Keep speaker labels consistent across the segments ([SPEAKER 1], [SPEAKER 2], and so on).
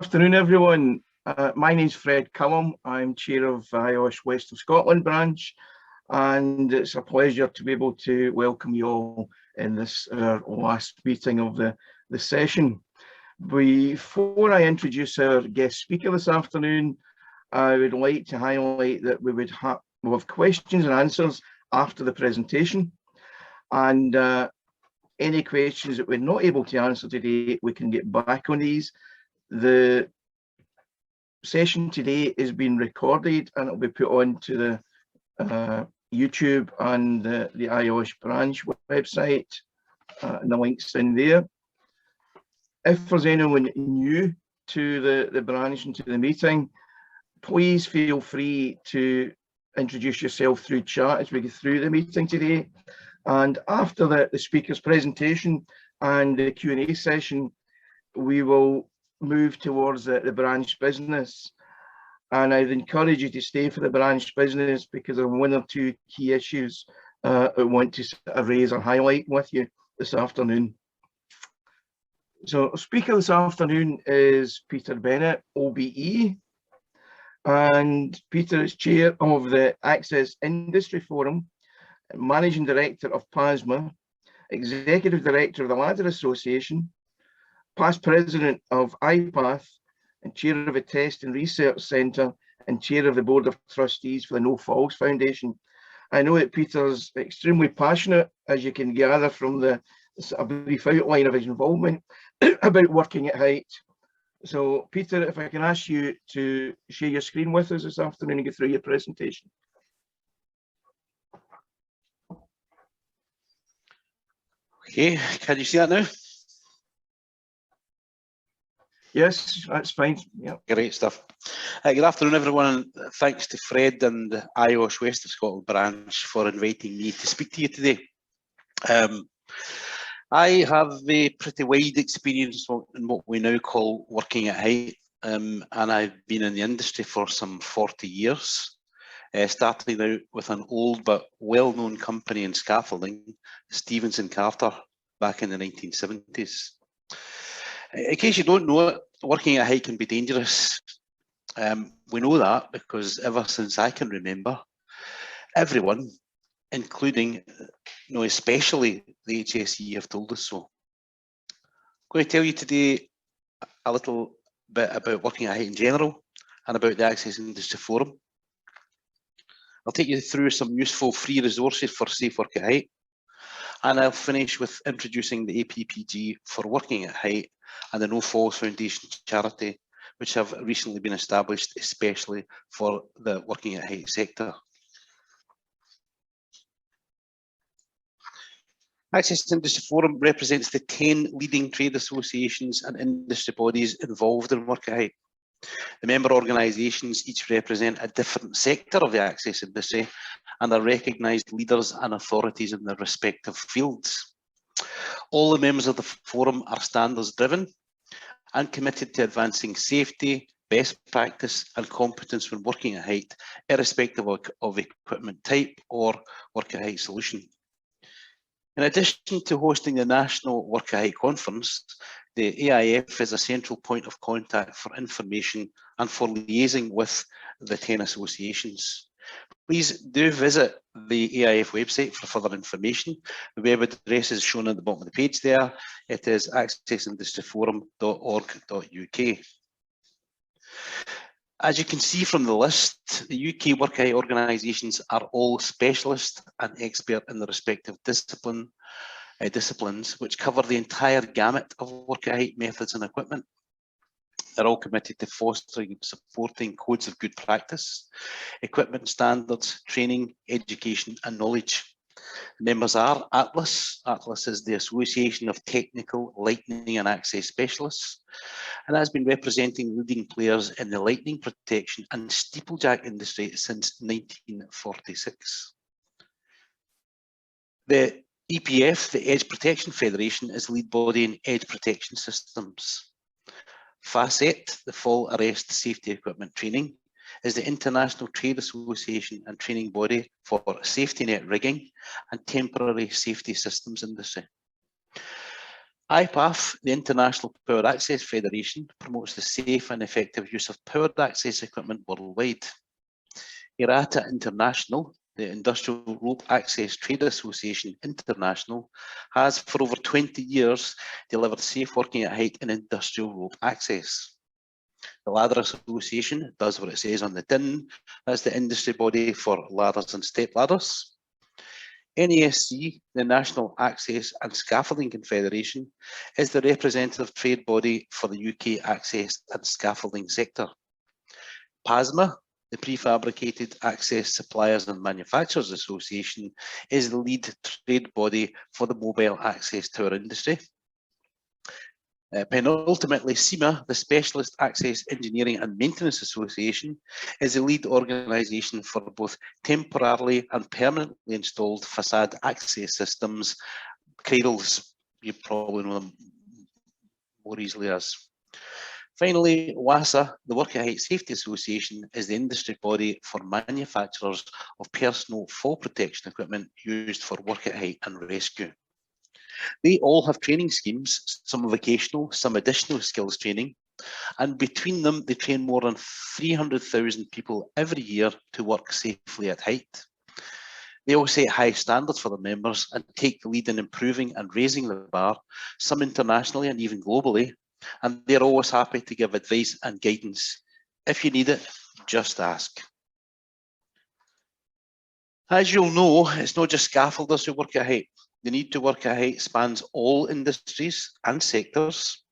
[SPEAKER 1] Afternoon, everyone. My name's Fred Cullum. I'm chair of IOSH West of Scotland branch, and it's a pleasure to be able to welcome you all in this last meeting of the session. Before I introduce our guest speaker this afternoon, I would like to highlight that we'll have questions and answers after the presentation, and any questions that we're not able to answer today, we can get back on these. The session today is being recorded and it'll be put onto the YouTube and the IOSH branch website, and the link's in there. If there's anyone new to the branch and to the meeting, please feel free to introduce yourself through chat as we go through the meeting today. And after the speaker's presentation and the Q&A session, we will move towards the branch business, and I'd encourage you to stay for the branch business because there are one or two key issues I want to raise or highlight with you this afternoon. So our speaker this afternoon is Peter Bennett, OBE, and Peter is chair of the Access Industry Forum, managing director of PASMA, executive director of the Ladder Association, past president of IPAF, and chair of a test and research centre, and chair of the board of trustees for the Norfolk Foundation. I know that Peter's extremely passionate, as you can gather from a brief outline of his involvement, about working at height. So Peter, if I can ask you to share your screen with us this afternoon and go through your presentation.
[SPEAKER 2] Okay, can you see that now?
[SPEAKER 1] Yes, that's fine. Yeah.
[SPEAKER 2] Great stuff. Good afternoon, everyone, and thanks to Fred and the IOSH West of Scotland branch for inviting me to speak to you today. I have a pretty wide experience in what we now call working at height, and I've been in the industry for some 40 years, starting out with an old but well-known company in scaffolding, Stevens & Carter, back in the 1970s. In case you don't know it, working at height can be dangerous. We know that because ever since I can remember, everyone, including, especially the HSE, have told us so. I'm going to tell you today a little bit about working at height in general and about the Access Industry Forum. I'll take you through some useful free resources for safe work at height, and I'll finish with introducing the APPG for working at height and the Norfolk Foundation charity, which have recently been established especially for the working at height sector. Access Industry Forum represents the 10 leading trade associations and industry bodies involved in work at height. The member organisations each represent a different sector of the access industry and are recognised leaders and authorities in their respective fields. All the members of the forum are standards driven and committed to advancing safety, best practice and competence when working at height, irrespective of equipment type or work at height solution. In addition to hosting the National Work at Height Conference, the AIF is a central point of contact for information and for liaising with the 10 associations. Please do visit the AIF website for further information. The web address is shown at the bottom of the page there. It is accessindustryforum.org.uk. As you can see from the list, the UK work at height organisations are all specialist and expert in their respective disciplines, which cover the entire gamut of work at height methods and equipment. They're all committed to fostering and supporting codes of good practice, equipment standards, training, education and knowledge. The members are ATLAS. ATLAS is the Association of Technical Lightning and Access Specialists, and has been representing leading players in the lightning protection and steeplejack industry since 1946. The EPF, the Edge Protection Federation, is lead body in edge protection systems. FACET, the Fall Arrest Safety Equipment Training, is the International Trade Association and training body for safety net rigging and temporary safety systems industry. IPAF, the International Powered Access Federation, promotes the safe and effective use of powered access equipment worldwide. IRATA International, the Industrial Rope Access Trade Association International, has for over 20 years delivered safe working at height in industrial rope access. The Ladder Association does what it says on the tin. That's the industry body for ladders and step ladders. NASC, the National Access and Scaffolding Confederation, is the representative trade body for the UK access and scaffolding sector. PASMA, the Prefabricated Access Suppliers and Manufacturers Association, is the lead trade body for the mobile access tower industry. Penultimately, CIMA, the Specialist Access Engineering and Maintenance Association, is the lead organisation for both temporarily and permanently installed facade access systems. Cradles, you probably know them more easily as. Finally, WASA, the Work at Height Safety Association, is the industry body for manufacturers of personal fall protection equipment used for work at height and rescue. They all have training schemes, some vocational, some additional skills training, and between them, they train more than 300,000 people every year to work safely at height. They all set high standards for their members and take the lead in improving and raising the bar, some internationally and even globally, and they're always happy to give advice and guidance. If you need it, just ask. As you'll know, it's not just scaffolders who work at height. The need to work at height spans all industries and sectors.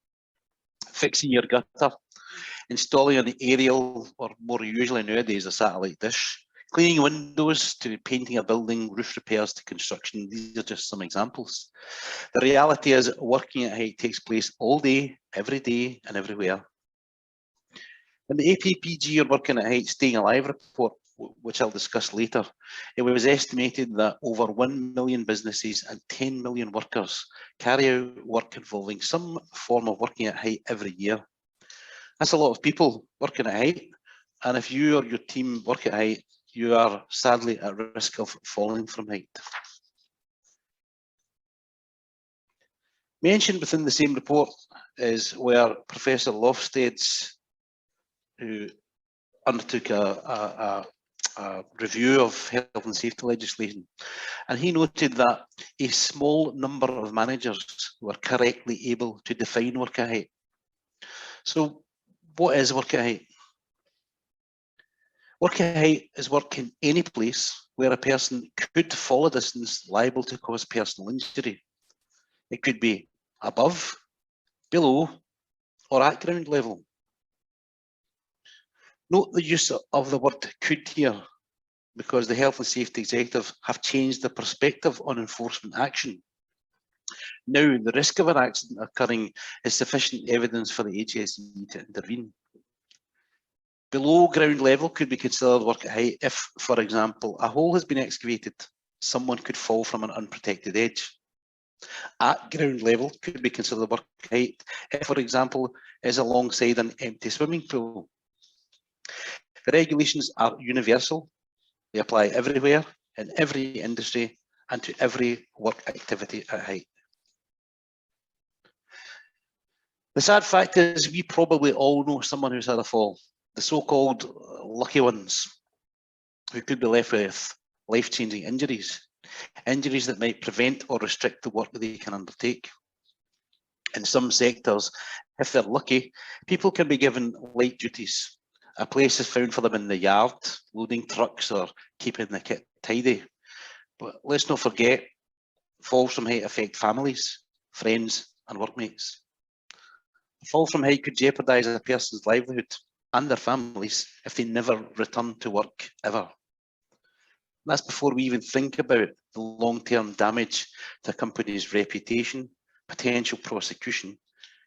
[SPEAKER 2] Fixing your gutter, installing an aerial, or more usually nowadays a satellite dish, cleaning windows to painting a building, roof repairs to construction. These are just some examples. The reality is working at height takes place all day, every day and everywhere. In the APPG or Working at Height Staying Alive report, which I'll discuss later, it was estimated that over 1 million businesses and 10 million workers carry out work involving some form of working at height every year. That's a lot of people working at height, and if you or your team work at height, you are sadly at risk of falling from height. Mentioned within the same report is where Professor Lofsted's, who undertook a review of health and safety legislation, and he noted that a small number of managers were correctly able to define work at height. So what is work at height? Work at height is work in any place where a person could fall a distance liable to cause personal injury. It could be above, below, or at ground level. Note the use of the word could here, because the Health and Safety Executive have changed the perspective on enforcement action. Now, the risk of an accident occurring is sufficient evidence for the HSE to intervene. Below ground level could be considered work at height if, for example, a hole has been excavated. Someone could fall from an unprotected edge. At ground level could be considered work at height if, for example, is alongside an empty swimming pool. The regulations are universal. They apply everywhere, in every industry, and to every work activity at height. The sad fact is we probably all know someone who's had a fall, the so-called lucky ones, who could be left with life-changing injuries, injuries that might prevent or restrict the work that they can undertake. In some sectors, if they're lucky, people can be given light duties. A place is found for them in the yard, loading trucks or keeping the kit tidy. But let's not forget, falls from height affect families, friends and workmates. A fall from height could jeopardise a person's livelihood and their families if they never return to work ever. That's before we even think about the long-term damage to a company's reputation, potential prosecution,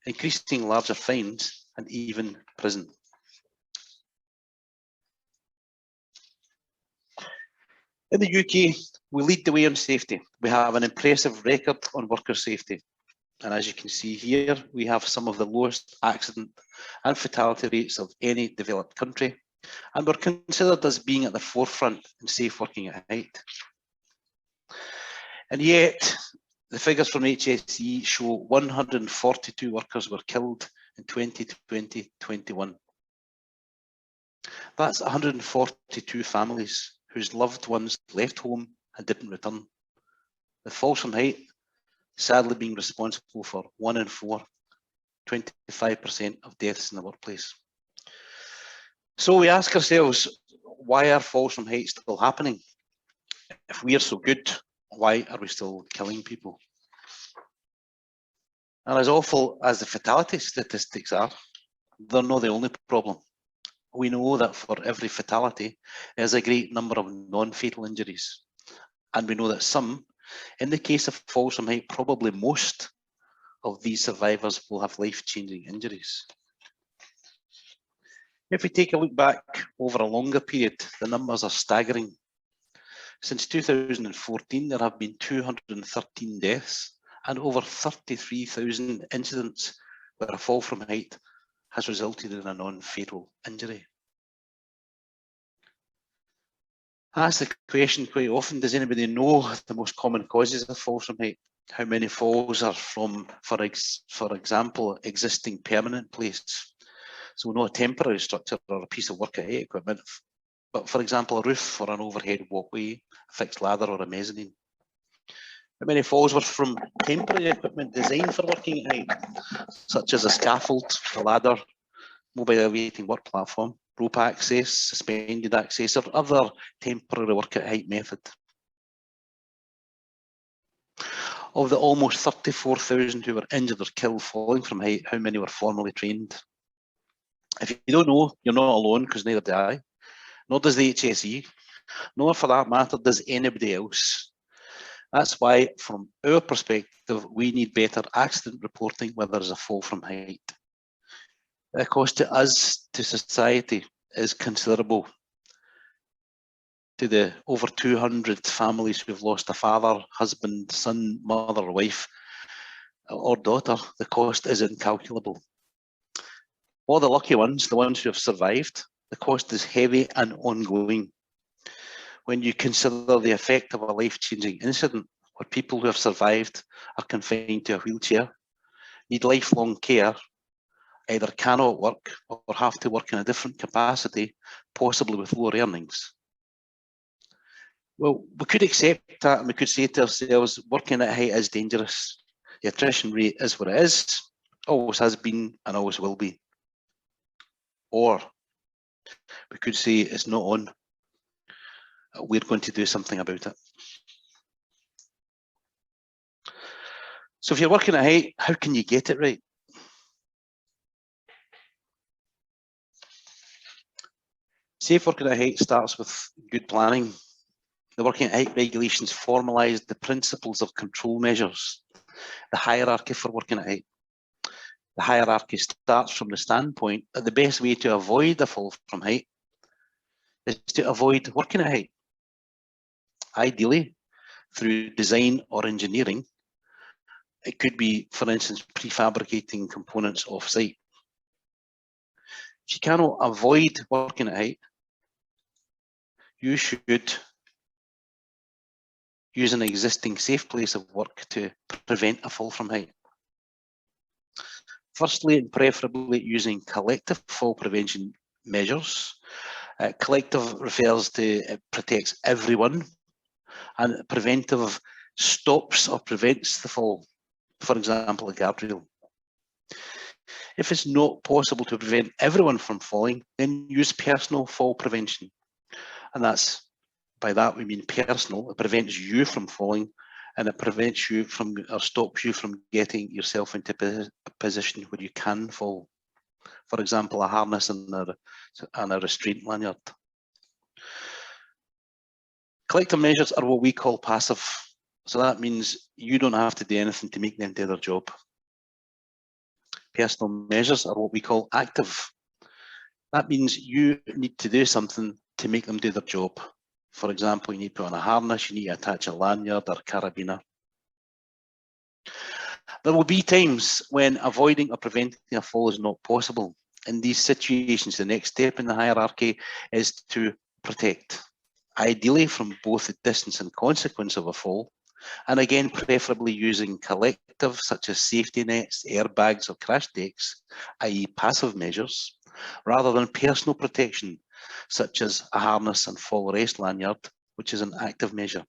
[SPEAKER 2] increasing larger fines and even prison. In the UK, we lead the way on safety. We have an impressive record on worker safety. And as you can see here, we have some of the lowest accident and fatality rates of any developed country. And we're considered as being at the forefront in safe working at height. And yet, The figures from HSE show 142 workers were killed in 2020-21. That's 142 families whose loved ones left home and didn't return. The falls from height sadly being responsible for 1 in 4, 25% of deaths in the workplace. So we ask ourselves, why are falls from height still happening? If we are so good, why are we still killing people? And as awful as the fatality statistics are, they're not the only problem. We know that for every fatality, there's a great number of non-fatal injuries. And we know that some, in the case of falls from height, probably most of these survivors will have life-changing injuries. If we take a look back over a longer period, the numbers are staggering. Since 2014, there have been 213 deaths and over 33,000 incidents where a fall from height has resulted in a non-fatal injury. I ask the question quite often, does anybody know the most common causes of falls from height? How many falls are from, for example, existing permanent place? So not a temporary structure or a piece of work at height equipment, but for example, a roof or an overhead walkway, a fixed ladder or a mezzanine. How many falls were from temporary equipment designed for working at height, such as a scaffold, a ladder, mobile elevating work platform, rope access, suspended access, or other temporary work at height method? Of the almost 34,000 who were injured or killed falling from height, how many were formally trained? If you don't know, you're not alone, because neither do I, nor does the HSE, nor for that matter does anybody else. That's why, from our perspective, we need better accident reporting where there's a fall from height. The cost to us, to society, is considerable. To the over 200 families who've lost a father, husband, son, mother, wife, or daughter, the cost is incalculable. For the lucky ones, the ones who have survived, the cost is heavy and ongoing. When you consider the effect of a life-changing incident where people who have survived are confined to a wheelchair, need lifelong care, either cannot work or have to work in a different capacity, possibly with lower earnings. Well, we could accept that and we could say to ourselves, working at height is dangerous. The attrition rate is what it is, always has been and always will be. Or we could say it's not on. We're going to do something about it. So if you're working at height, how can you get it right? Safe working at height starts with good planning. The working at height regulations formalise the principles of control measures, the hierarchy for working at height. The hierarchy starts from the standpoint that the best way to avoid a fall from height is to avoid working at height. Ideally, through design or engineering, it could be, for instance, prefabricating components off-site. If you cannot avoid working at height, you should use an existing safe place of work to prevent a fall from height. Firstly, and preferably using collective fall prevention measures. Collective refers to it protects everyone, and preventive stops or prevents the fall. For example, a guardrail. If it's not possible to prevent everyone from falling, then use personal fall prevention. And by that we mean personal. It prevents you from falling, and it prevents you from, or stops you from getting yourself into a position where you can fall. For example, a harness and a restraint lanyard. Collective measures are what we call passive. So that means you don't have to do anything to make them do their job. Personal measures are what we call active. That means you need to do something to make them do their job. For example, you need to put on a harness, you need to attach a lanyard or a carabiner. There will be times when avoiding or preventing a fall is not possible. In these situations, the next step in the hierarchy is to protect, ideally from both the distance and consequence of a fall, And again, preferably using collective, such as safety nets, airbags, or crash decks, i.e. passive measures, rather than personal protection, such as a harness and fall arrest lanyard, which is an active measure.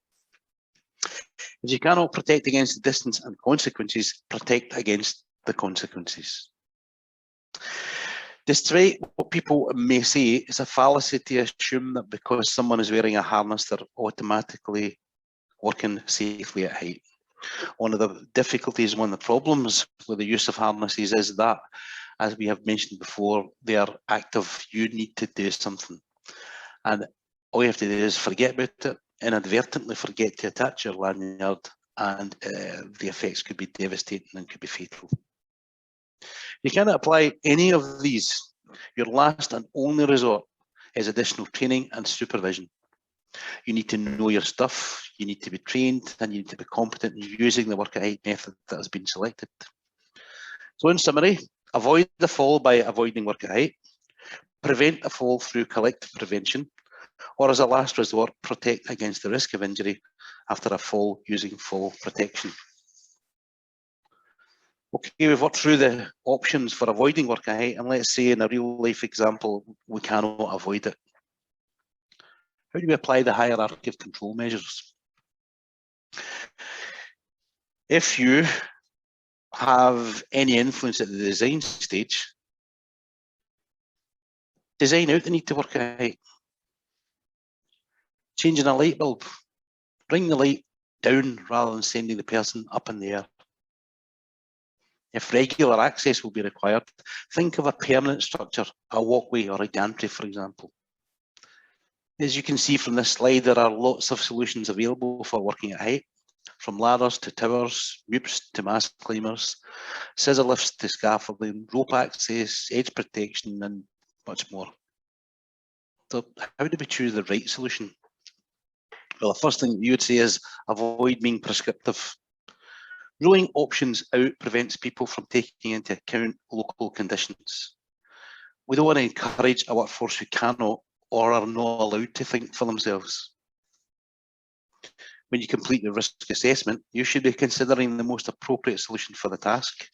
[SPEAKER 2] If you cannot protect against the distance and consequences, protect against the consequences. Despite what people may say, it's a fallacy to assume that because someone is wearing a harness, they're automatically working safely at height. One of the difficulties, one of the problems with the use of harnesses is that, as we have mentioned before, they are active. You need to do something. And all you have to do is forget about it, inadvertently forget to attach your lanyard, and the effects could be devastating and could be fatal. You cannot apply any of these. Your last and only resort is additional training and supervision. You need to know your stuff, you need to be trained, and you need to be competent in using the work at height method that has been selected. So in summary, avoid the fall by avoiding work at height, prevent a fall through collective prevention, or as a last resort, protect against the risk of injury after a fall using fall protection. Okay, we've worked through the options for avoiding work at height, and let's say in a real life example, we cannot avoid it. How do we apply the hierarchy of control measures? If you have any influence at the design stage, design out the need to work at height. Changing a light bulb, bring the light down rather than sending the person up in the air. If regular access will be required, think of a permanent structure, a walkway or a gantry, for example. As you can see from this slide, there are lots of solutions available for working at height, from ladders to towers, MUPs to mast climbers, scissor lifts to scaffolding, rope access, edge protection, and much more. So how do we choose the right solution? Well, the first thing you would say is avoid being prescriptive. Ruling options out prevents people from taking into account local conditions. We don't want to encourage a workforce who cannot or are not allowed to think for themselves. When you complete the risk assessment, you should be considering the most appropriate solution for the task.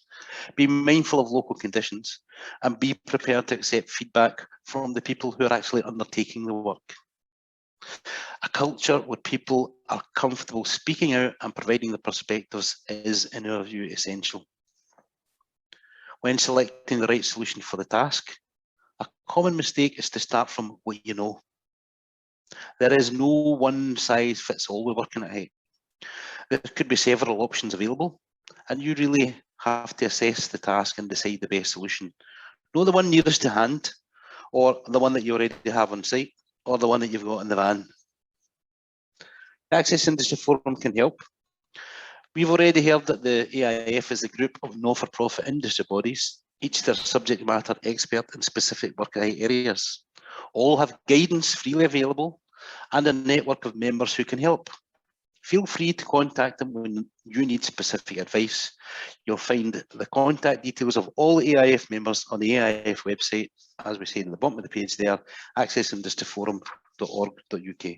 [SPEAKER 2] Be mindful of local conditions and be prepared to accept feedback from the people who are actually undertaking the work. A culture where people are comfortable speaking out and providing the perspectives is, in our view, essential. When selecting the right solution for the task, a common mistake is to start from what you know. There is no one size fits all with working at height. There could be several options available, and you really have to assess the task and decide the best solution. Know the one nearest to hand, or the one that you already have on site, or the one that you've got in the van. The Access Industry Forum can help. We've already heard that the AIF is a group of not-for-profit industry bodies, each their subject matter expert in specific work at height areas. All have guidance freely available and a network of members who can help. Feel free to contact them when you need specific advice. You'll find the contact details of all AIF members on the AIF website, as we said in the bottom of the page there, accessindustryforum.org.uk.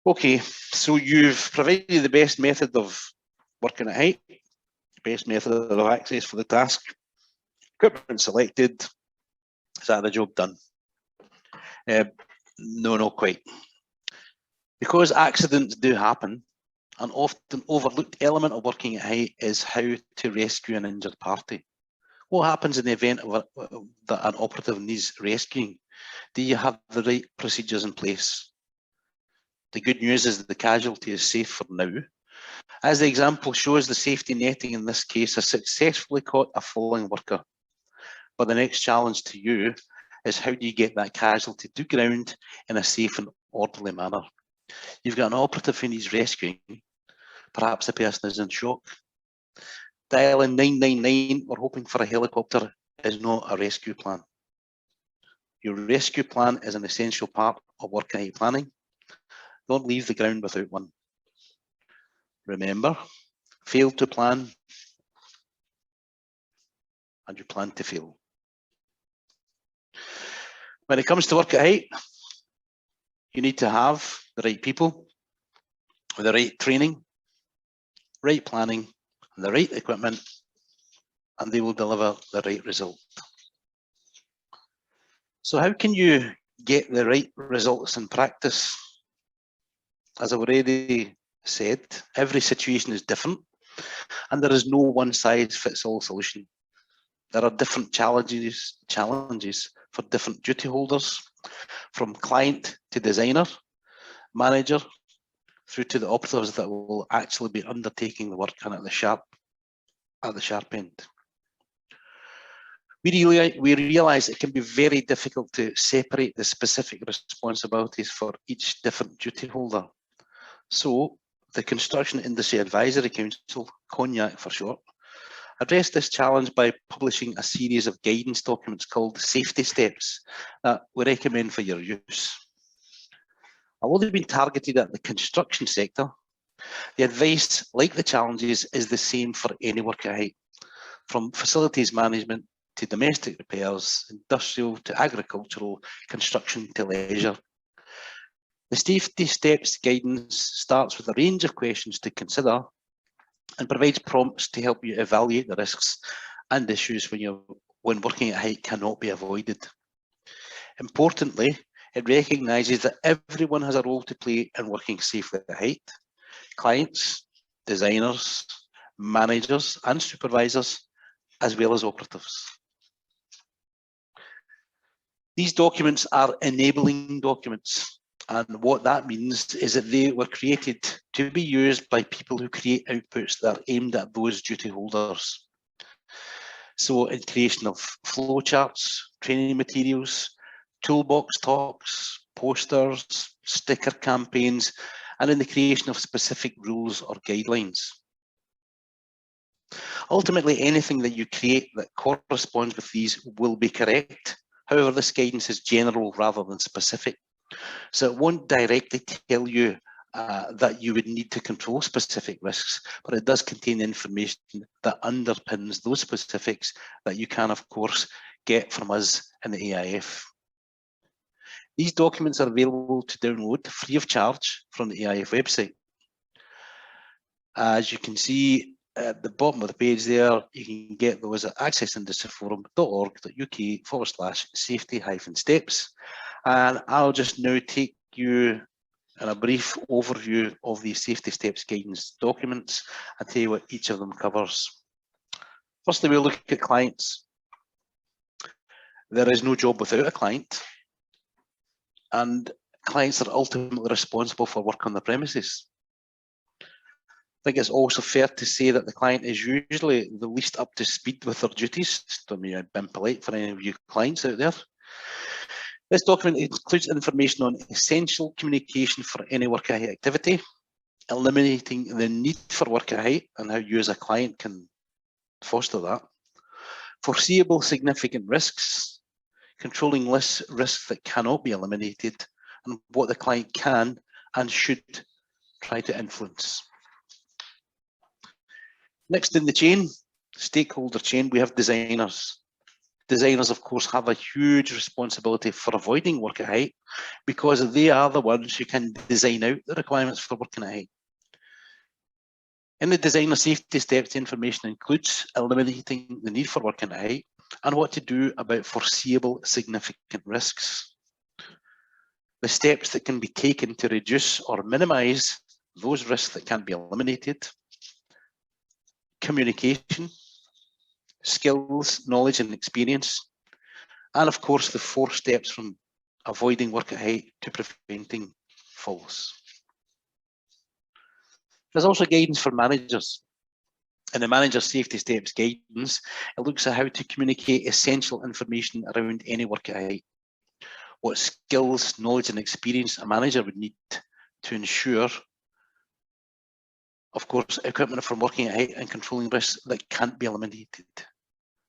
[SPEAKER 2] Okay, so you've provided the best method of working at height, best method of access for the task, equipment selected. Is that the job done? No, not quite. Because accidents do happen, an often overlooked element of working at height is how to rescue an injured party. What happens in the event of that an operative needs rescuing? Do you have the right procedures in place? The good news is that the casualty is safe for now. As the example shows, the safety netting in this case has successfully caught a falling worker. But the next challenge to you is how do you get that casualty to ground in a safe and orderly manner? You've got an operative who needs rescuing. Perhaps the person is in shock. Dialing 999 or hoping for a helicopter is not a rescue plan. Your rescue plan is an essential part of work at height planning. Don't leave the ground without one. Remember, fail to plan and you plan to fail. When it comes to work at height, you need to have the right people, with the right training, right planning, and the right equipment, and they will deliver the right result. So how can you get the right results in practice? As I've already said, every situation is different, and there is no one-size-fits-all solution. There are different challenges for different duty holders, from client to designer, manager, through to the operatives that will actually be undertaking the work and at the sharp end. We realize it can be very difficult to separate the specific responsibilities for each different duty holder. So the Construction Industry Advisory Council, CONIAC for short, addressed this challenge by publishing a series of guidance documents called Safety Steps that we recommend for your use. Although they've been targeted at the construction sector, the advice, like the challenges, is the same for any work at height, from facilities management to domestic repairs, industrial to agricultural, construction to leisure. The Safety Steps guidance starts with a range of questions to consider and provides prompts to help you evaluate the risks and issues when working at height cannot be avoided. Importantly, it recognises that everyone has a role to play in working safely at height: clients, designers, managers and supervisors, as well as operatives. These documents are enabling documents, and what that means is that they were created to be used by people who create outputs that are aimed at those duty holders. So in creation of flowcharts, training materials, toolbox talks, posters, sticker campaigns, and in the creation of specific rules or guidelines. Ultimately, anything that you create that corresponds with these will be correct. However, this guidance is general rather than specific. So it won't directly tell you that you would need to control specific risks, but it does contain information that underpins those specifics that you can, of course, get from us in the AIF. These documents are available to download free of charge from the AIF website. As you can see at the bottom of the page there, you can get those at accessindustryforum.org.uk/safety-steps. And I'll just now take you in a brief overview of these Safety Steps guidance documents and tell you what each of them covers. Firstly, we'll look at clients. There is no job without a client, and clients are ultimately responsible for work on the premises. I think it's also fair to say that the client is usually the least up to speed with their duties. Don't mean I've been polite for any of you clients out there. This document includes information on essential communication for any work at height activity, eliminating the need for work at height and how you as a client can foster that, foreseeable significant risks, controlling risks that cannot be eliminated, and what the client can and should try to influence. Next in the chain, stakeholder chain, we have designers. Designers, of course, have a huge responsibility for avoiding work at height because they are the ones who can design out the requirements for working at height. In the designer safety steps, the information includes eliminating the need for working at height and what to do about foreseeable significant risks. The steps that can be taken to reduce or minimize those risks that can be eliminated. Communication, skills, knowledge and experience, and of course the 4 steps from avoiding work at height to preventing falls. There's also guidance for managers. In the manager safety steps guidance, it looks at how to communicate essential information around any work at height. What skills, knowledge and experience a manager would need to ensure, of course, equipment from working at height and controlling risks that can't be eliminated.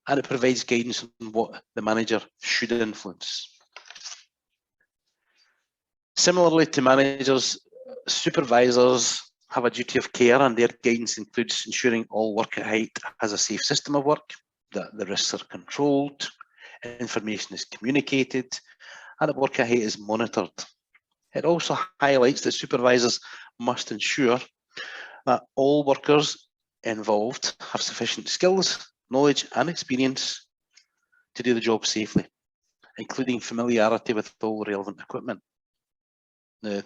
[SPEAKER 2] And it provides guidance on what the manager should influence. Similarly to managers, supervisors have a duty of care, and their guidance includes ensuring all work at height has a safe system of work, that the risks are controlled, information is communicated, and that work at height is monitored. It also highlights that supervisors must ensure that all workers involved have sufficient skills, knowledge and experience to do the job safely, including familiarity with all relevant equipment. Now,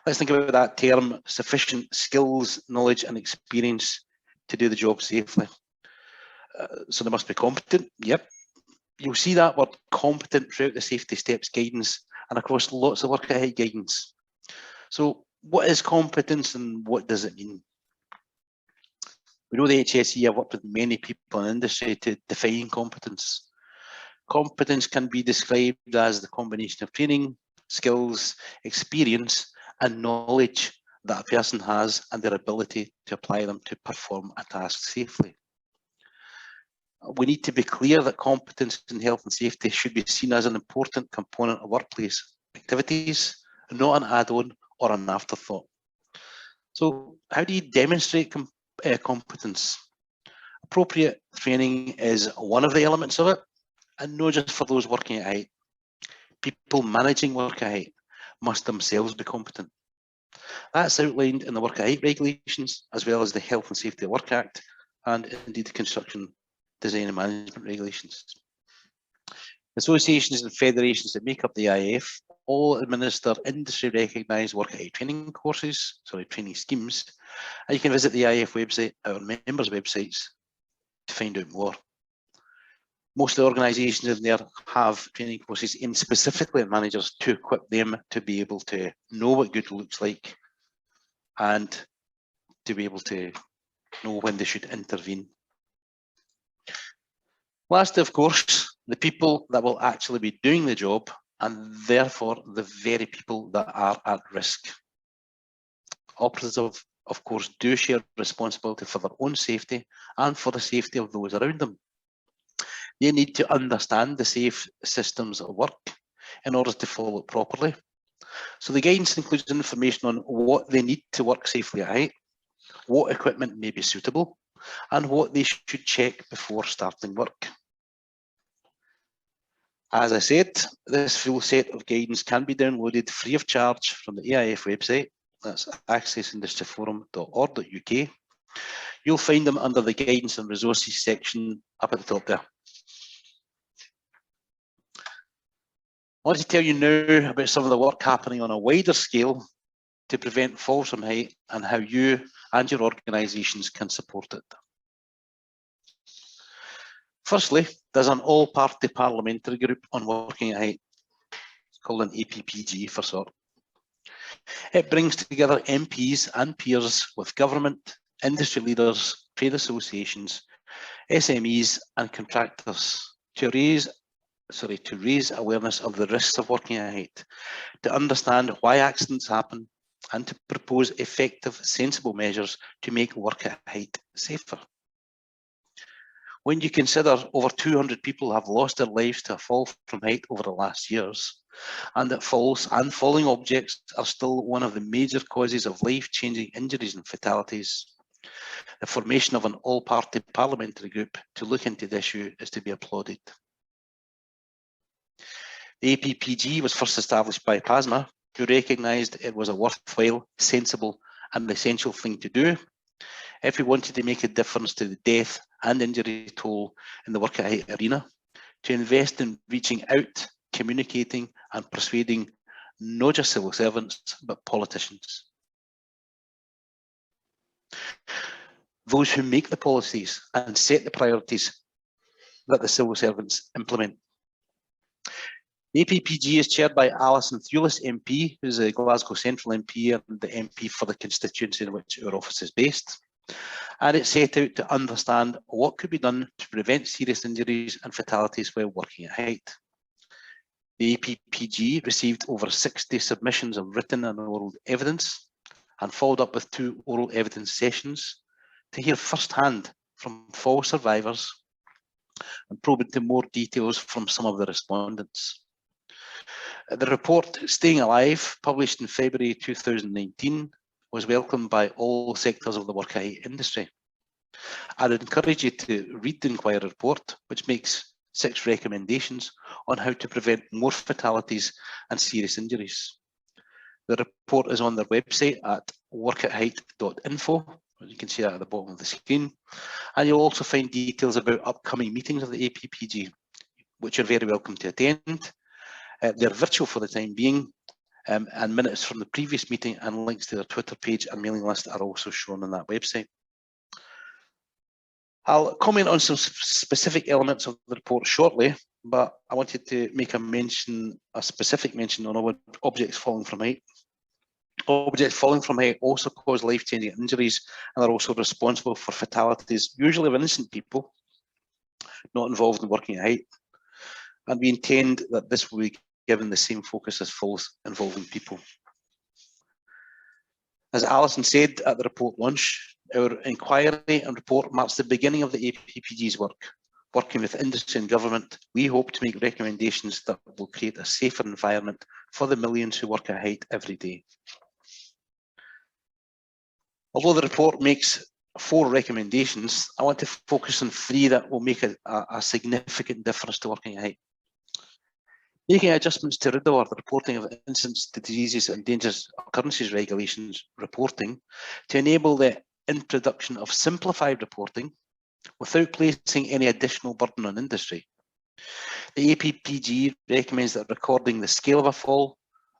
[SPEAKER 2] let's think about that term, sufficient skills, knowledge and experience to do the job safely. So they must be competent, yep. You'll see that word competent throughout the safety steps guidance and across lots of work at height guidance. So what is competence and what does it mean? We know the HSE have worked with many people in industry to define competence. Competence can be described as the combination of training, skills, experience and knowledge that a person has and their ability to apply them to perform a task safely. We need to be clear that competence in health and safety should be seen as an important component of workplace activities, not an add-on or an afterthought. So how do you demonstrate competence? Appropriate training is one of the elements of it, and not just for those working at height. People managing work at height must themselves be competent. That's outlined in the Work at Height regulations, as well as the Health and Safety at Work Act, and indeed the Construction Design and Management regulations. Associations and federations that make up the IAF all administer industry recognised work at height training courses, training schemes, and you can visit the IAF website, our members' websites, to find out more. Most of the organisations in there have training courses aimed specifically at managers to equip them to be able to know what good looks like and to be able to know when they should intervene. Last, of course, the people that will actually be doing the job and therefore the very people that are at risk. Operatives, of course, do share responsibility for their own safety and for the safety of those around them. They need to understand the safe systems of work in order to follow it properly. So the guidance includes information on what they need to work safely at height, what equipment may be suitable, and what they should check before starting work. As I said, this full set of guidance can be downloaded free of charge from the AIF website. That's accessindustryforum.org.uk. You'll find them under the guidance and resources section up at the top there. I want to tell you now about some of the work happening on a wider scale to prevent falls from height and how you and your organisations can support it. Firstly, there's an all-party parliamentary group on working at height. It's called an APPG for short. It brings together MPs and peers with government, industry leaders, trade associations, SMEs and contractors to raise awareness of the risks of working at height, to understand why accidents happen and to propose effective, sensible measures to make work at height safer. When you consider over 200 people have lost their lives to a fall from height over the last years, and that falls and falling objects are still one of the major causes of life-changing injuries and fatalities, the formation of an all-party parliamentary group to look into the issue is to be applauded. The APPG was first established by PASMA, who recognised it was a worthwhile, sensible and essential thing to do if we wanted to make a difference to the death and injury toll in the work at height arena, to invest in reaching out, communicating and persuading not just civil servants, but politicians. Those who make the policies and set the priorities that the civil servants implement. The APPG is chaired by Alison Thewlis MP, who's a Glasgow Central MP and the MP for the constituency in which our office is based. And it's set out to understand what could be done to prevent serious injuries and fatalities while working at height. The APPG received over 60 submissions of written and oral evidence and followed up with 2 oral evidence sessions to hear firsthand from fall survivors and probe into more details from some of the respondents. The report, Staying Alive, published in February 2019, was welcomed by all sectors of the work at height industry. I'd encourage you to read the inquiry report, which makes 6 recommendations on how to prevent more fatalities and serious injuries. The report is on their website at workatheight.info. You can see that at the bottom of the screen. And you'll also find details about upcoming meetings of the APPG, which you're very welcome to attend. They're virtual for the time being, and minutes from the previous meeting and links to their Twitter page and mailing list are also shown on that website. I'll comment on some specific elements of the report shortly, but I wanted to make a specific mention on objects falling from height. Objects falling from height also cause life-changing injuries and are also responsible for fatalities, usually of innocent people not involved in working at height. And we intend that this will be given the same focus as falls involving people. As Alison said at the report launch, our inquiry and report marks the beginning of the APPG's work. Working with industry and government, we hope to make recommendations that will create a safer environment for the millions who work at height every day. Although the report makes 4 recommendations, I want to focus on 3 that will make a significant difference to working at height. Making adjustments to RIDDOR, the reporting of incidents to diseases and dangerous occurrences regulations reporting, to enable the introduction of simplified reporting without placing any additional burden on industry. The APPG recommends that recording the scale of a fall,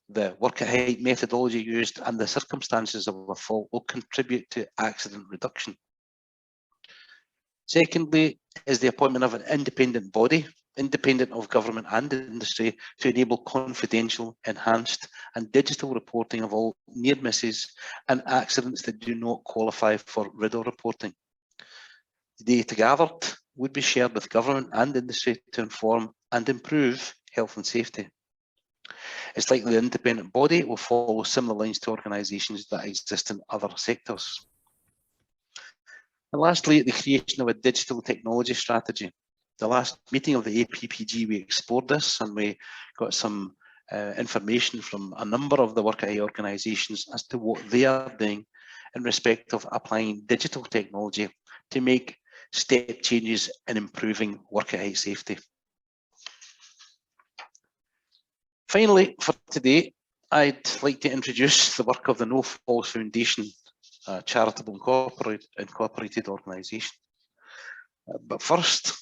[SPEAKER 2] the work at height methodology used, and the circumstances of a fall will contribute to accident reduction. Secondly, is the appointment of an independent body, independent of government and industry, to enable confidential, enhanced, and digital reporting of all near misses and accidents that do not qualify for RIDDOR reporting. The data gathered would be shared with government and industry to inform and improve health and safety. It's likely the independent body will follow similar lines to organisations that exist in other sectors. And lastly, the creation of a digital technology strategy. The last meeting of the APPG, we explored this and we got some information from a number of the work at height organisations as to what they are doing in respect of applying digital technology to make step changes in improving work at height safety. Finally, for today, I'd like to introduce the work of the Norfolk Foundation, a charitable incorporated organisation. But first,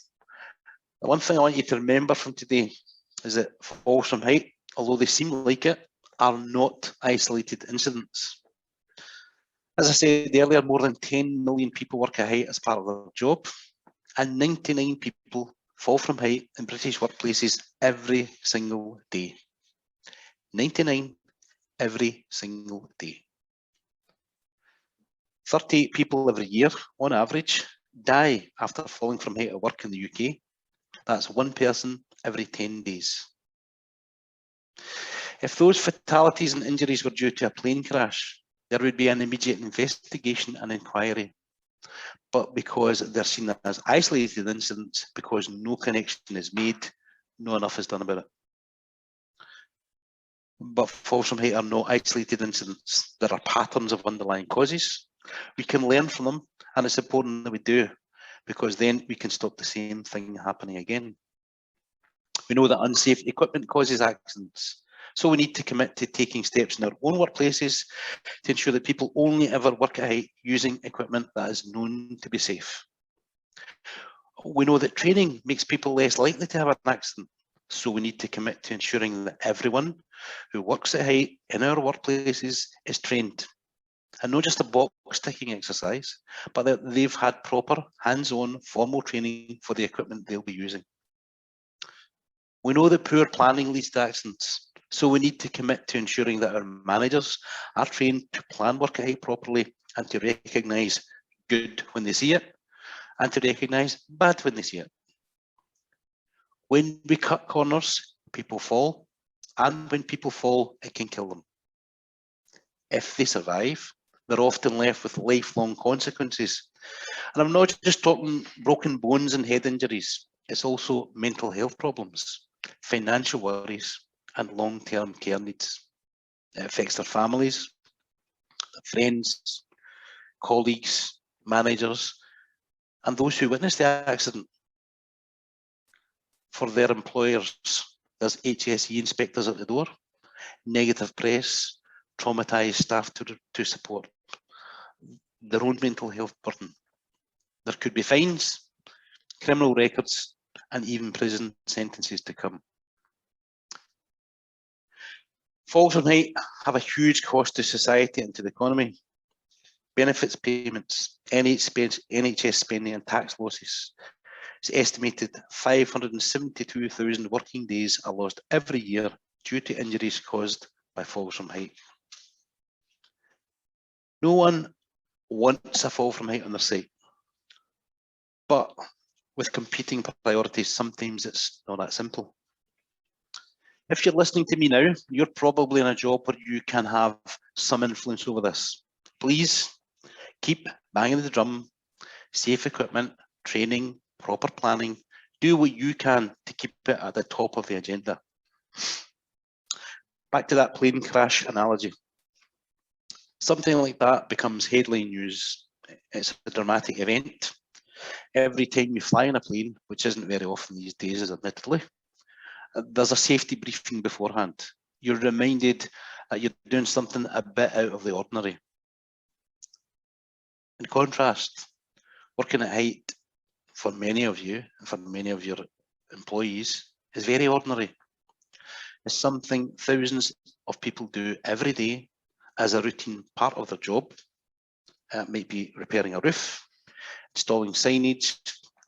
[SPEAKER 2] the one thing I want you to remember from today is that falls from height, although they seem like it, are not isolated incidents. As I said earlier, more than 10 million people work at height as part of their job, and 99 people fall from height in British workplaces every single day. 99 every single day. 38 people every year, on average, die after falling from height at work in the UK. That's 1 person every 10 days. If those fatalities and injuries were due to a plane crash, there would be an immediate investigation and inquiry. But because they're seen as isolated incidents, because no connection is made, no enough is done about it. But falls from height are no isolated incidents. There are patterns of underlying causes. We can learn from them, and it's important that we do, because then we can stop the same thing happening again. We know that unsafe equipment causes accidents, so we need to commit to taking steps in our own workplaces to ensure that people only ever work at height using equipment that is known to be safe. We know that training makes people less likely to have an accident, so we need to commit to ensuring that everyone who works at height in our workplaces is trained. And not just a box ticking exercise, but that they've had proper hands-on formal training for the equipment they'll be using. We know that poor planning leads to accidents, so we need to commit to ensuring that our managers are trained to plan work at height properly and to recognise good when they see it and to recognise bad when they see it. When we cut corners, people fall, and when people fall, it can kill them. If they survive, they're often left with lifelong consequences. And I'm not just talking broken bones and head injuries, it's also mental health problems, financial worries, and long-term care needs. It affects their families, their friends, colleagues, managers, and those who witness the accident. For their employers, there's HSE inspectors at the door, negative press, traumatised staff to support their own mental health burden. There could be fines, criminal records, and even prison sentences to come. Falls from height have a huge cost to society and to the economy. Benefits payments, NHS spending and tax losses. It's estimated 572,000 working days are lost every year due to injuries caused by falls from height. No one wants a fall from height on their site, but with competing priorities, sometimes it's not that simple. If you're listening to me now, you're probably in a job where you can have some influence over this. Please keep banging the drum, safe equipment, training, proper planning. Do what you can to keep it at the top of the agenda. Back to that plane crash analogy. Something like that becomes headline news. It's a dramatic event. Every time you fly in a plane, which isn't very often these days, admittedly, there's a safety briefing beforehand. You're reminded that you're doing something a bit out of the ordinary. In contrast, working at height for many of you and for many of your employees is very ordinary. It's something thousands of people do every day as a routine part of their job. It might be repairing a roof, installing signage,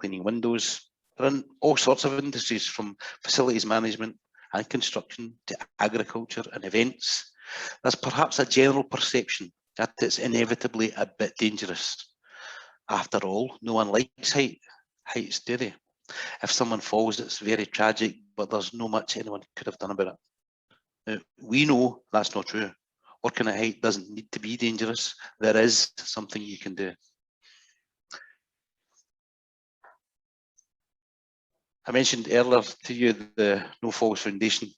[SPEAKER 2] cleaning windows. There are all sorts of industries, from facilities management and construction to agriculture and events. There's perhaps a general perception that it's inevitably a bit dangerous. After all, no one likes heights, do they? If someone falls, it's very tragic, but there's not much anyone could have done about it. Now, we know that's not true. Working at height doesn't need to be dangerous. There is something you can do. I mentioned earlier to you the Norfolk Foundation.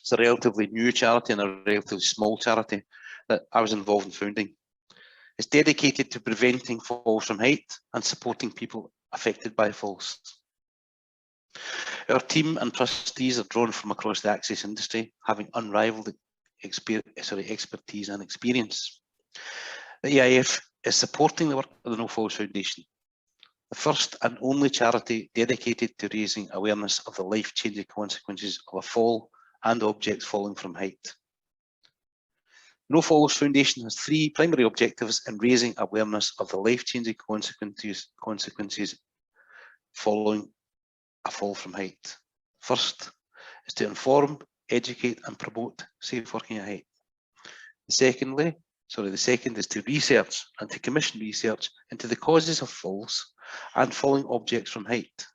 [SPEAKER 2] It's a relatively new charity and a relatively small charity that I was involved in founding. It's dedicated to preventing falls from height and supporting people affected by falls. Our team and trustees are drawn from across the access industry, having unrivaled expertise and experience. The EIF is supporting the work of the Norfolk Foundation, the first and only charity dedicated to raising awareness of the life-changing consequences of a fall and objects falling from height. The Norfolk Foundation has three primary objectives in raising awareness of the life-changing consequences following a fall from height. First is to inform, educate and promote safe working at height. The second is to research and to commission research into the causes of falls and falling objects from height.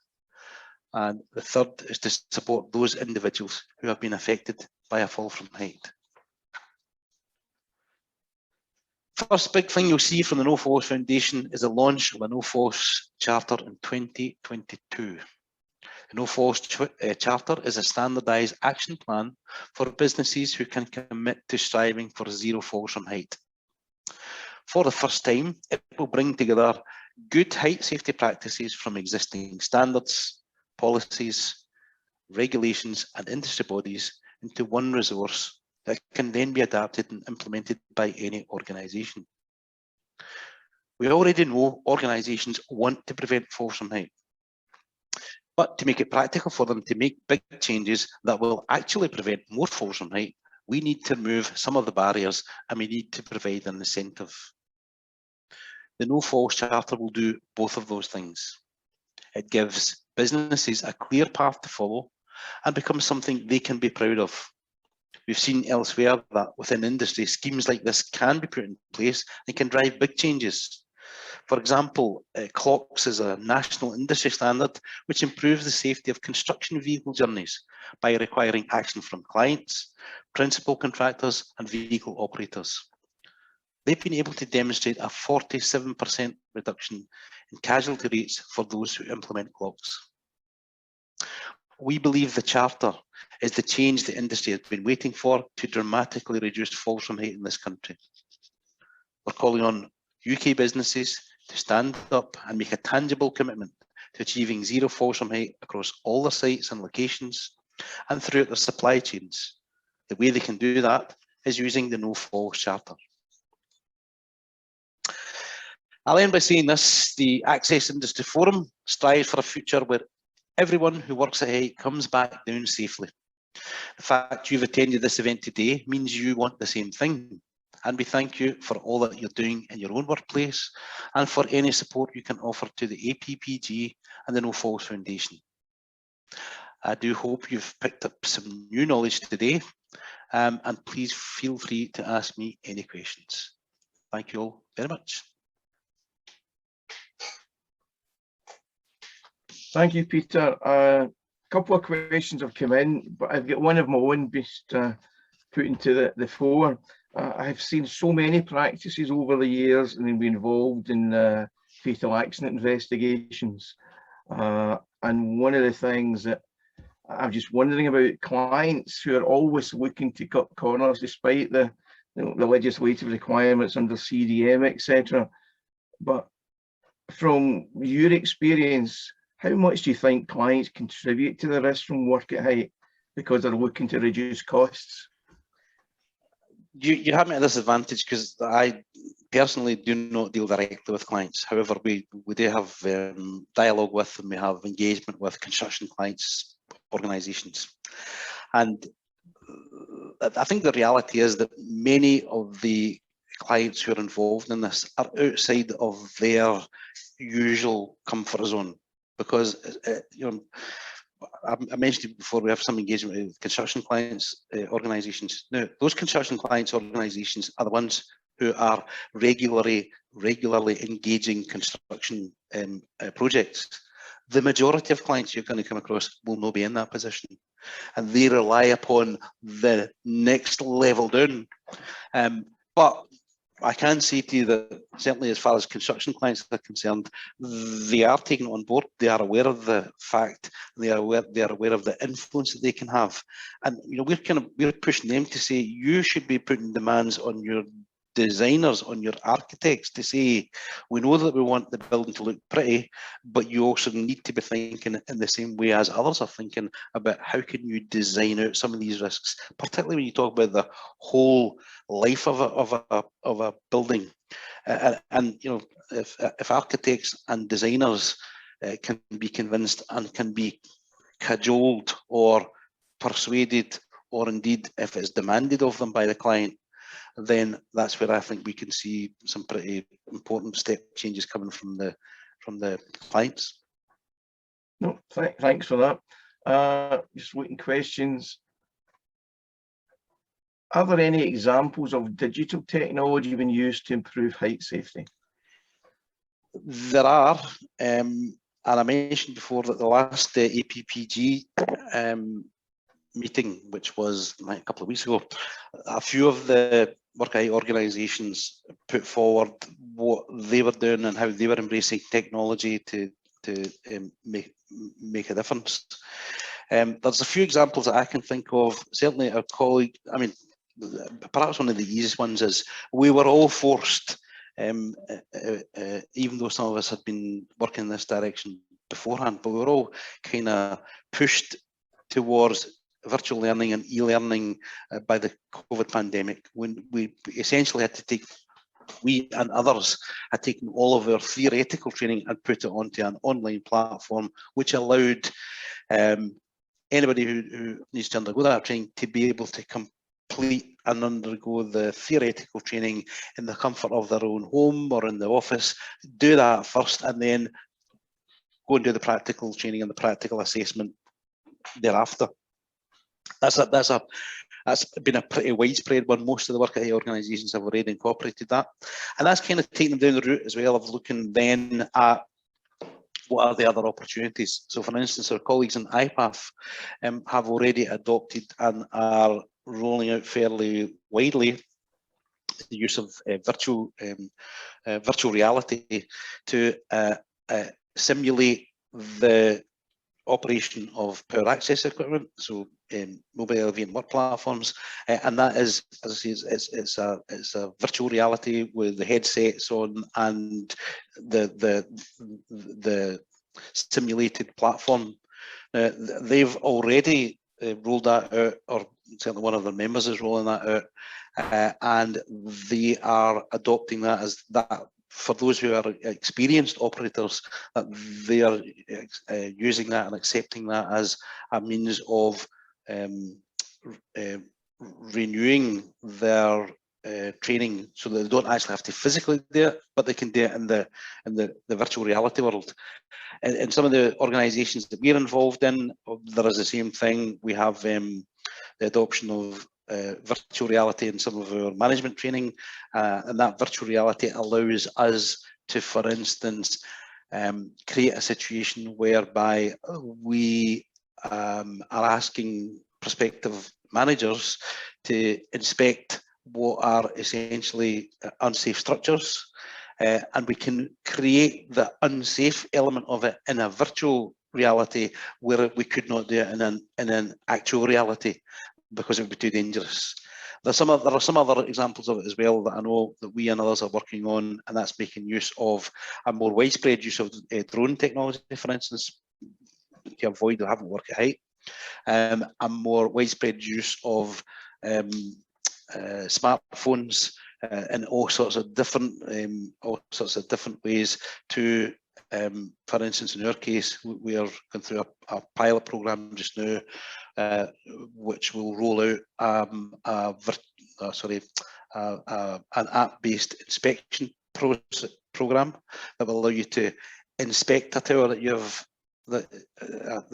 [SPEAKER 2] And the third is to support those individuals who have been affected by a fall from height. First big thing you'll see from the Norfolk Foundation is the launch of a Norfolk Charter in 2022. The Norfolk Charter is a standardised action plan for businesses who can commit to striving for zero falls from height. For the first time, it will bring together good height safety practices from existing standards, policies, regulations and industry bodies into one resource that can then be adapted and implemented by any organisation. We already know organisations want to prevent falls from height, but to make it practical for them to make big changes that will actually prevent more falls from height, we need to remove some of the barriers and we need to provide an incentive. The No Falls Charter will do both of those things. It gives businesses a clear path to follow and becomes something they can be proud of. We've seen elsewhere that within industry, schemes like this can be put in place and can drive big changes. For example, clocks is a national industry standard which improves the safety of construction vehicle journeys by requiring action from clients, principal contractors and vehicle operators. They've been able to demonstrate a 47% reduction in casualty rates for those who implement clocks. We believe the Charter is the change the industry has been waiting for to dramatically reduce falls from height in this country. We're calling on UK businesses to stand up and make a tangible commitment to achieving zero falls from height across all their sites and locations and throughout their supply chains. The way they can do that is using the No Falls Charter. I'll end by saying this: the Access Industry Forum strives for a future where everyone who works at height comes back down safely. The fact you've attended this event today means you want the same thing, and we thank you for all that you're doing in your own workplace and for any support you can offer to the APPG and the No Falls Foundation. I do hope you've picked up some new knowledge today, and please feel free to ask me any questions. Thank you all very much.
[SPEAKER 1] Thank you, Peter. A couple of questions have come in, but I've got one of my own just put into the fore. I've seen so many practices over the years and been involved in fatal accident investigations. And one of the things that I'm just wondering about, clients who are always looking to cut corners despite the legislative requirements under CDM, etc. But from your experience, how much do you think clients contribute to the risk from work at height because they're looking to reduce costs?
[SPEAKER 2] You have me at a disadvantage because I personally do not deal directly with clients. However, we do have dialogue with and we have engagement with construction clients, organisations. And I think the reality is that many of the clients who are involved in this are outside of their usual comfort zone. Because, you know, I mentioned before, we have some engagement with construction clients, organisations. Now, those construction clients, organisations are the ones who are regularly engaging construction projects. The majority of clients you're going to come across will not be in that position, and they rely upon the next level down. But I can say to you that certainly as far as construction clients are concerned, they are taking it on board. They are aware of the fact. They are aware of the influence that they can have. And you know, we're pushing them to say, you should be putting demands on your designers, on your architects, to say, we know that we want the building to look pretty, but you also need to be thinking in the same way as others are thinking about how can you design out some of these risks, particularly when you talk about the whole life of a building. And you know, if architects and designers can be convinced and can be cajoled or persuaded, or indeed if it's demanded of them by the client, then that's where I think we can see some pretty important step changes coming from the clients.
[SPEAKER 1] No, thanks for that. Just waiting questions. Are there any examples of digital technology being used to improve height safety?
[SPEAKER 2] There are, and I mentioned before that the last APPG meeting, which was a couple of weeks ago, a few of the work height organisations put forward what they were doing and how they were embracing technology to make a difference. There's a few examples that I can think of. Certainly our colleague, I mean, perhaps one of the easiest ones is we were all forced, even though some of us had been working in this direction beforehand, but we were all kind of pushed towards virtual learning and e-learning by the COVID pandemic, when we essentially had to take, we and others had taken all of our theoretical training and put it onto an online platform, which allowed anybody who needs to undergo that training to be able to complete and undergo the theoretical training in the comfort of their own home or in the office, do that first, and then go and do the practical training and the practical assessment thereafter. That's been a pretty widespread one. Most of the work height organisations have already incorporated that, and that's kind of taken them down the route as well of looking then at what are the other opportunities. So, for instance, our colleagues in IPAF have already adopted and are rolling out fairly widely the use of virtual reality to simulate the operation of power access equipment, so mobile LV and work platforms, and that is, as I say, it's a virtual reality with the headsets on and the simulated platform. They've already rolled that out, or certainly one of their members is rolling that out, and they are adopting that as that. For those who are experienced operators, that they are using that and accepting that as a means of renewing their training, so that they don't actually have to physically do it, but they can do it in the virtual reality world. In some of the organisations that we're involved in, there is the same thing. We have the adoption of virtual reality in some of our management training, and that virtual reality allows us to, for instance, create a situation whereby we are asking prospective managers to inspect what are essentially unsafe structures, and we can create the unsafe element of it in a virtual reality where we could not do it in an actual reality, because it would be too dangerous. There are some other examples of it as well that I know that we and others are working on, and that's making use of a more widespread use of drone technology, for instance, to avoid having to work at height, a more widespread use of smartphones in all sorts of different ways to, for instance, in our case, we are going through a pilot program just now, which will roll out an app-based inspection program that will allow you to inspect a tower that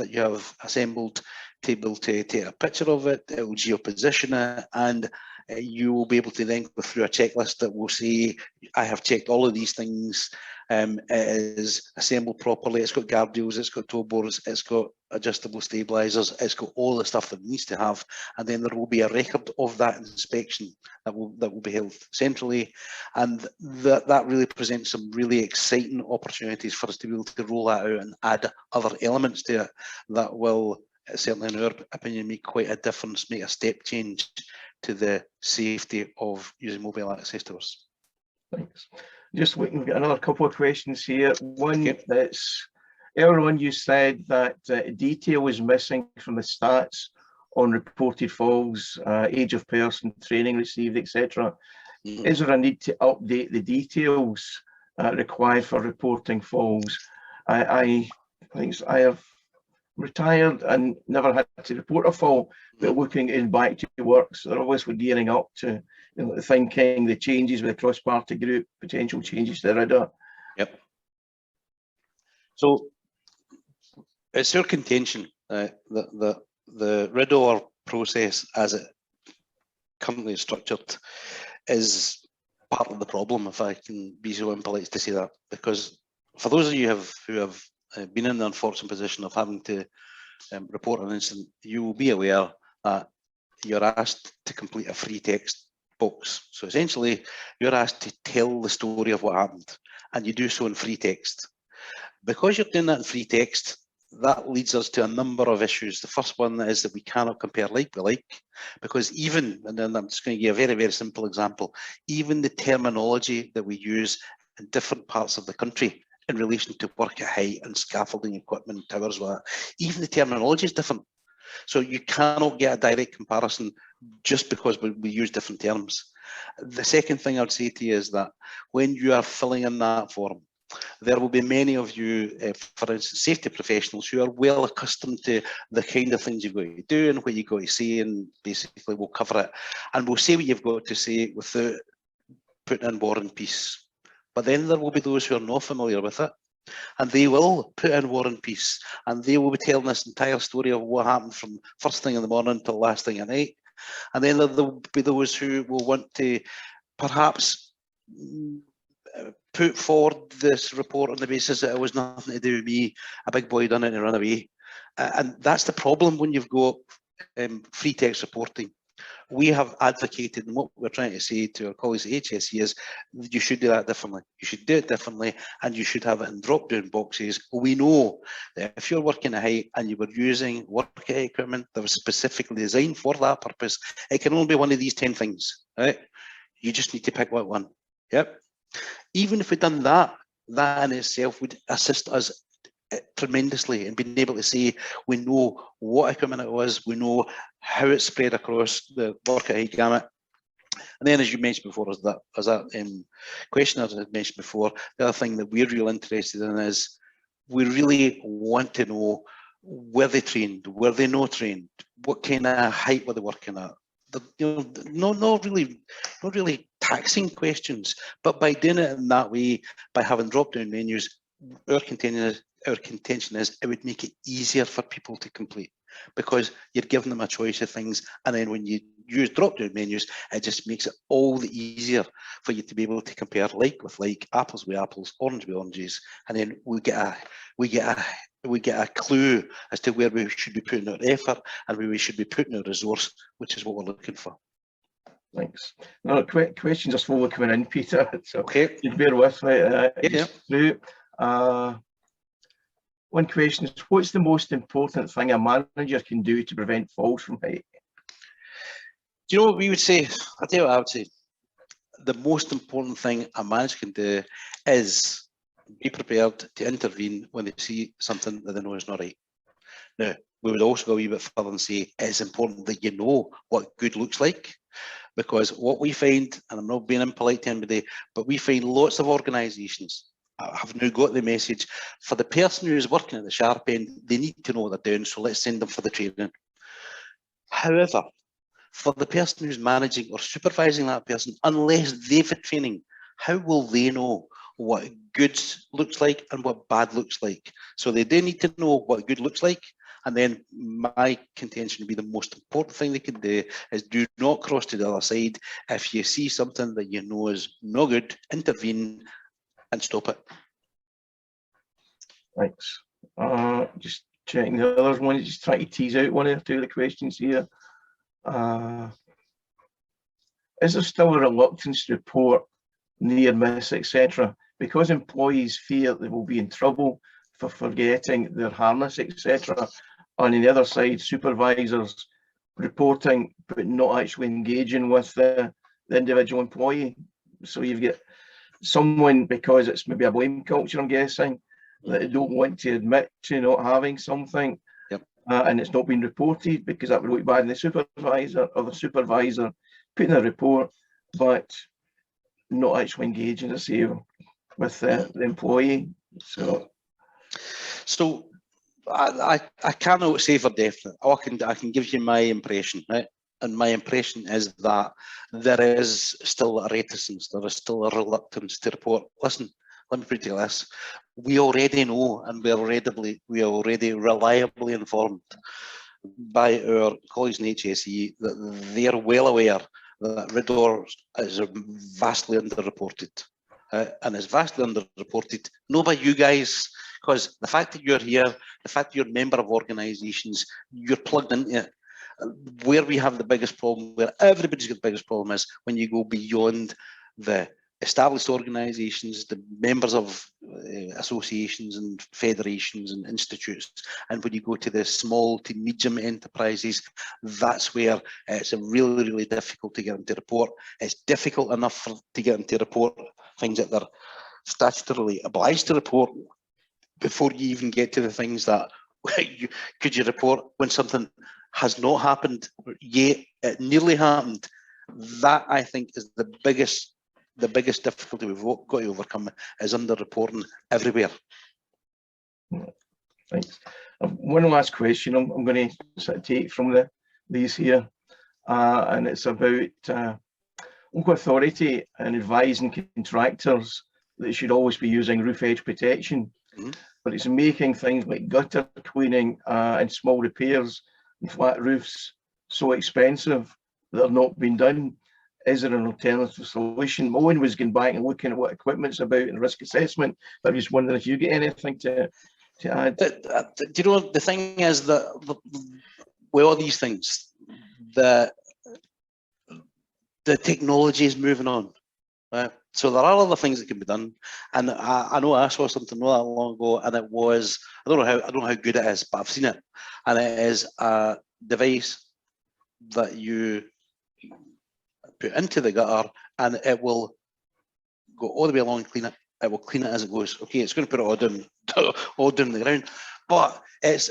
[SPEAKER 2] you have assembled, to be able to take a picture of it. It will geoposition it, and you will be able to then go through a checklist that will say, I have checked all of these things. It is assembled properly, it's got guardrails, it's got toe boards, it's got adjustable stabilizers, it's got all the stuff that it needs to have, and then there will be a record of that inspection that will be held centrally, and that really presents some really exciting opportunities for us to be able to roll that out and add other elements to it that will, certainly in our opinion, make quite a difference, make a step change to the safety of using mobile access towers.
[SPEAKER 1] Thanks. Just looking, we've got another couple of questions here. One, that's earlier on you said that detail was missing from the stats on reported falls, age of person, training received, etc. Is there a need to update the details required for reporting falls? I think I have retired and never had to report a fall, but looking in back to work, so they're obviously gearing up to, you know, thinking the changes with the cross-party group, potential changes to RIDA.
[SPEAKER 2] Yep. So it's your contention that the RIDA process, as it currently is structured, is part of the problem, if I can be so impolite to say that, because for those of you who have been in the unfortunate position of having to report an incident, you will be aware that you're asked to complete a free text box. So essentially, you're asked to tell the story of what happened, and you do so in free text. Because you're doing that in free text, that leads us to a number of issues. The first one is that we cannot compare like with like, because even, and then I'm just going to give a very, very simple example, even the terminology that we use in different parts of the country in relation to work at height and scaffolding equipment, towers, even the terminology is different. So you cannot get a direct comparison just because we use different terms. The second thing I would say to you is that when you are filling in that form, there will be many of you, for instance, safety professionals, who are well accustomed to the kind of things you've got to do and what you've got to say, and basically we'll cover it. And we'll say what you've got to say without putting in War and Peace. But then there will be those who are not familiar with it, and they will put in War and Peace, and they will be telling this entire story of what happened from first thing in the morning till last thing at night. And then there will be those who will want to perhaps put forward this report on the basis that it was nothing to do with me, a big boy done it and run away. And that's the problem when you've got free text reporting. We have advocated, and what we're trying to say to our colleagues at HSE is you should do that differently. You should do it differently, and you should have it in drop-down boxes. We know that if you're working at height and you were using work at height equipment that was specifically designed for that purpose, it can only be one of these 10 things, right? You just need to pick one. Yep. Even if we'd done that, that in itself would assist us tremendously in being able to say we know what equipment it was, we know how it's spread across the work at height gamut, And then, as you mentioned before, as that questioner had mentioned before, the other thing that we're really interested in is we really want to know, were they trained, were they not trained, what kind of height were they working at? Not really taxing questions, but by doing it in that way, by having drop-down menus, our contention is it would make it easier for people to complete, because you're giving them a choice of things, and then when you use drop-down menus, it just makes it all the easier for you to be able to compare like with like, apples with apples, orange with oranges, and then we get a clue as to where we should be putting our effort and where we should be putting our resource, which is what we're looking for.
[SPEAKER 1] Thanks. No, questions are slowly coming in, Peter. So
[SPEAKER 2] okay,
[SPEAKER 1] you bear with me.
[SPEAKER 2] Yeah.
[SPEAKER 1] One question is, what's the most important thing a manager can do to prevent falls from height?
[SPEAKER 2] Do you know what we would say? I'll tell you what I would say. The most important thing a manager can do is be prepared to intervene when they see something that they know is not right. Now, we would also go a wee bit further and say it's important that you know what good looks like, because what we find, and I'm not being impolite to anybody, but we find lots of organisations have now got the message, for the person who is working at the sharp end, they need to know what they're doing, so let's send them for the training. However, for the person who's managing or supervising that person, unless they've had training, how will they know what good looks like and what bad looks like? So they do need to know what good looks like. And then my contention would be the most important thing they can do is do not cross to the other side. If you see something that you know is no good, intervene and stop it.
[SPEAKER 1] Thanks. Just checking the other one, just trying to tease out one or two of the questions here. Is there still a reluctance to report near miss, etc., because employees fear they will be in trouble for forgetting their harness, etc., and on the other side, supervisors reporting but not actually engaging with the individual employee? So you've got someone, because it's maybe a blame culture, I'm guessing, that they don't want to admit to not having something.
[SPEAKER 2] Yep.
[SPEAKER 1] And it's not been reported because that would look bad in the supervisor, or the supervisor putting a report but not actually engaging, as I say, with the employee. So
[SPEAKER 2] I cannot say for definite. I can give you my impression, right? And my impression is that there is still a reticence, there is still a reluctance to report. Listen, let me put it to this. We already know, and we are already reliably informed by our colleagues in HSE that they are well aware that RIDDOR is vastly underreported. And is vastly underreported, not by you guys, because the fact that you're here, the fact that you're a member of organisations, you're plugged into it. Where we have the biggest problem, where everybody's got the biggest problem, is when you go beyond the established organisations, the members of associations and federations and institutes, and when you go to the small to medium enterprises, that's where it's really, really difficult to get them to report. It's difficult enough to get them to report things that they're statutorily obliged to report before you even get to the things that could you report when something has not happened yet, it nearly happened. That, I think, is the biggest difficulty we've got to overcome, is underreporting everywhere.
[SPEAKER 1] Thanks. One last question I'm going to sort of take from these here, and it's about local authority and advising contractors that they should always be using roof edge protection. Mm-hmm. But it's making things like gutter cleaning and small repairs and flat roofs so expensive that they're not being done. Is there an alternative solution? Owen was going back and looking at what equipment's about and risk assessment. But I'm just wondering if you get anything to add.
[SPEAKER 2] Do you know, the thing is that with all these things, the technology is moving on. So there are other things that can be done, and I know I saw something not that long ago, and it was, I don't know how good it is, but I've seen it, and it is a device that you put into the gutter, and it will go all the way along and clean it. It will clean it as it goes. Okay, it's going to put it all down the ground, but it's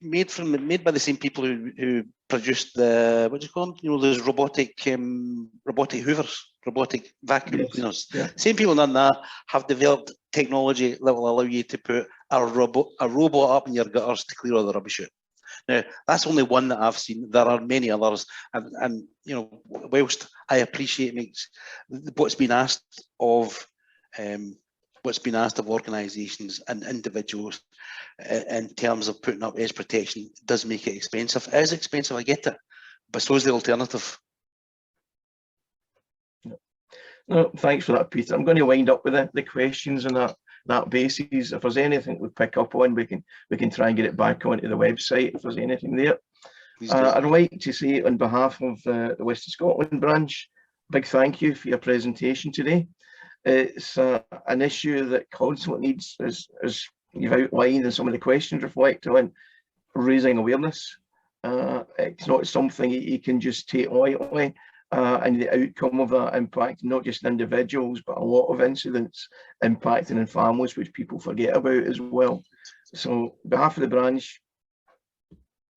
[SPEAKER 2] made by the same people who produced the, what do you call them? You know, those robotic hoovers, robotic vacuum cleaners.
[SPEAKER 1] Yeah.
[SPEAKER 2] Same people done that, have developed technology that will allow you to put a robot up in your gutters to clear all the rubbish out. Now, that's only one that I've seen. There are many others, and you know, whilst I appreciate what's been asked of organisations and individuals in terms of putting up edge protection, does make it expensive. It is expensive, I get it, but so is the alternative.
[SPEAKER 1] No, thanks for that, Peter. I'm going to wind up with the questions on that basis. If there's anything we pick up on, we can try and get it back onto the website if there's anything there. I'd like to say on behalf of the West of Scotland branch, big thank you for your presentation today. It's an issue that constantly needs, as you've outlined and some of the questions reflect on, raising awareness. It's not something you can just take lightly, and the outcome of that impact, not just individuals, but a lot of incidents impacting in families, which people forget about as well. So on behalf of the branch,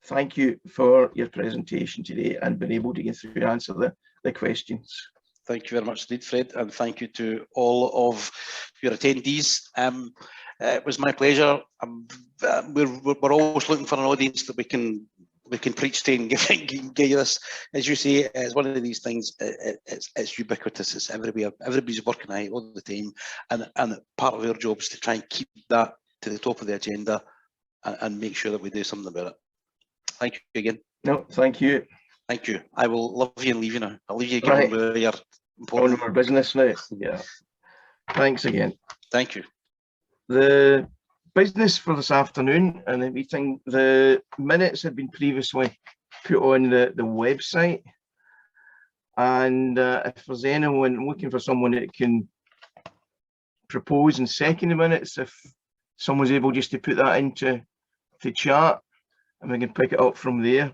[SPEAKER 1] thank you for your presentation today and being able to get through and answer the questions.
[SPEAKER 2] Thank you very much indeed, Fred, and thank you to all of your attendees. It was my pleasure. We're always looking for an audience that we can preach to and get you this. As you say, it's one of these things. It's ubiquitous. It's everywhere. Everybody's working on it all the time, and part of our job is to try and keep that to the top of the agenda and make sure that we do something about it. Thank you again.
[SPEAKER 1] No, thank you.
[SPEAKER 2] Thank you. I will love you and leave you now. I'll leave you given where you're important.
[SPEAKER 1] On our business now. Yeah. Thanks again.
[SPEAKER 2] Thank you.
[SPEAKER 1] The business for this afternoon and the meeting, the minutes had been previously put on the website. And if there's anyone looking for someone that can propose and second the minutes, if someone's able just to put that into the chat and we can pick it up from there.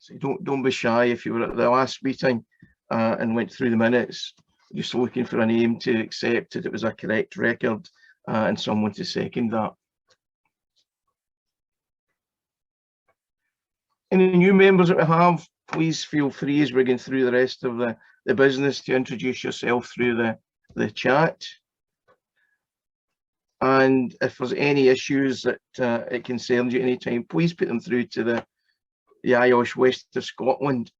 [SPEAKER 1] So don't be shy if you were at the last meeting and went through the minutes, just looking for a name to accept that it was a correct record and someone to second that. Any new members that we have, please feel free as we're going through the rest of the business to introduce yourself through the chat. And if there's any issues that it concerns you at any time, please put them through to the IOSH West of Scotland